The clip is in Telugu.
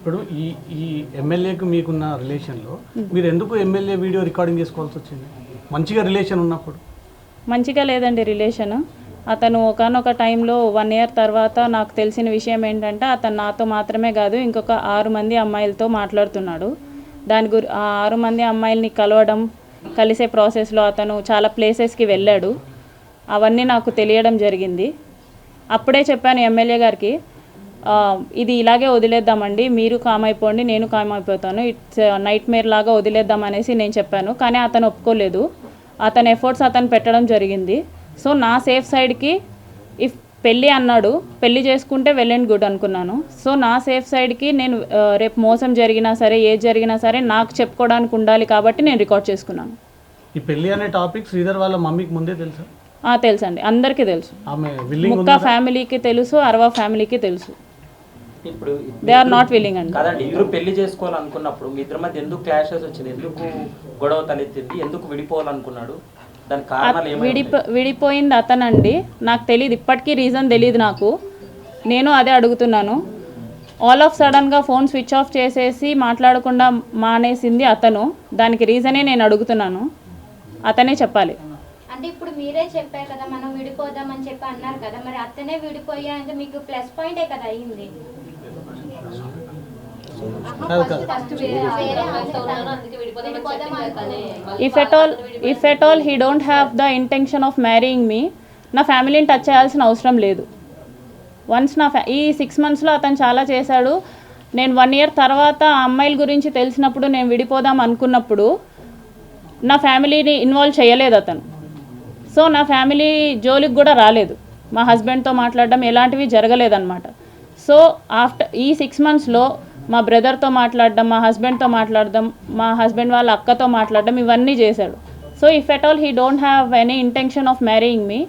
ఇప్పుడు ఈ ఈ ఎమ్మెల్యేకు మీకున్న రిలేషన్లో మీరు ఎందుకు ఎమ్మెల్యే వీడియో రికార్డింగ్ చేసుకోవాల్సి వచ్చింది? మంచిగా రిలేషన్ ఉన్నప్పుడు. మంచిగా లేదండి రిలేషన్. అతను ఒకానొక టైంలో 1 ఇయర్ తర్వాత నాకు తెలిసిన విషయం ఏంటంటే అతను నాతో మాత్రమే కాదు ఇంకొక 6 మంది అమ్మాయిలతో మాట్లాడుతున్నాడు. ఆ 6 మంది అమ్మాయిల్ని కలవడం, కలిసే ప్రాసెస్లో అతను చాలా ప్లేసెస్కి వెళ్ళాడు. అవన్నీ నాకు తెలియడం జరిగింది. అప్పుడే చెప్పాను ఎమ్మెల్యే గారికి, ఇది ఇలాగే వదిలేద్దామండి, మీరు కామ్ అయిపోండి, నేను కామ్ అయిపోతాను, ఇట్స్ నైట్ మేర్ లాగా వదిలేద్దాం అనేసి నేను చెప్పాను. కానీ అతను ఒప్పుకోలేదు. అతని ఎఫర్ట్స్ అతను పెట్టడం జరిగింది. సో నా సేఫ్ సైడ్కి ఇఫ్ పెళ్ళి అన్నాడు, పెళ్ళి చేసుకుంటే వెల్ అండ్ గుడ్ అనుకున్నాను. సో నా సేఫ్ సైడ్కి నేను రేపు మోసం జరిగినా సరే ఏది జరిగినా సరే నాకు చెప్పుకోవడానికి ఉండాలి కాబట్టి నేను రికార్డ్ చేసుకున్నాను. ఈ పెళ్ళి అనే టాపిక్ శ్రీధర్ వాళ్ళ మమ్మీకి ముందే తెలుసా? తెలుసండి, అందరికీ తెలుసు. ఆమె విల్లింగ్ ముక్కా ఫ్యామిలీకి తెలుసు, అరవా ఫ్యామిలీకి తెలుసు. ఇప్పుడు దే ఆర్ నాట్ విల్లింగ్ అండి. కాదండి, ఇద్దరు పెళ్లి చేసుకోవాలనుకున్నప్పుడు మీ ఇద్దరి మధ్య ఎందుకు క్లాషెస్ వచ్చింది, ఎందుకు గొడవ తలెత్తింది, ఎందుకు విడిపోవాలనుకున్నాడు, దాని కారణాలు ఏమైనా? విడిపోయింది అతనండి. నాకు తెలియదు, ఇప్పటికీ రీజన్ తెలియదు నాకు. నేను అదే అడుగుతున్నాను. ఆల్ ఆఫ్ సడన్గా ఫోన్ స్విచ్ ఆఫ్ చేసేసి మాట్లాడకుండా మానేసింది అతను. దానికి రీజనే నేను అడుగుతున్నాను, అతనే చెప్పాలి. అంటే ఇప్పుడు మీరే చెప్పారు కదా మనం విడిపోదామని చెప్పి అన్నారు కదా, మరి అతనే విడిపోయా అంటే మీకు ప్లస్ పాయింటే కదా అయ్యింది. If at all he don't have the intention of marrying me, నా ఫ్యామిలీని టచ్ చేయాల్సిన అవసరం లేదు. వన్స్ ఈ 6 monthsలో అతను చాలా చేశాడు. నేను 1 year తర్వాత ఆ అమ్మాయిల గురించి తెలిసినప్పుడు నేను విడిపోదాం అనుకున్నప్పుడు నా ఫ్యామిలీని ఇన్వాల్వ్ చేయలేదు అతను. సో నా ఫ్యామిలీ జోలికి కూడా రాలేదు. మా హస్బెండ్తో మాట్లాడడం ఎలాంటివి జరగలేదన్నమాట. సో ఆఫ్టర్ ఈ 6 monthsలో మా బ్రదర్తో మాట్లాడడం, మా హస్బెండ్తో మాట్లాడడం, మా హస్బెండ్ వాళ్ళ అక్కతో మాట్లాడడం, ఇవన్నీ చేశాడు. So if at all he don't have any intention of marrying me,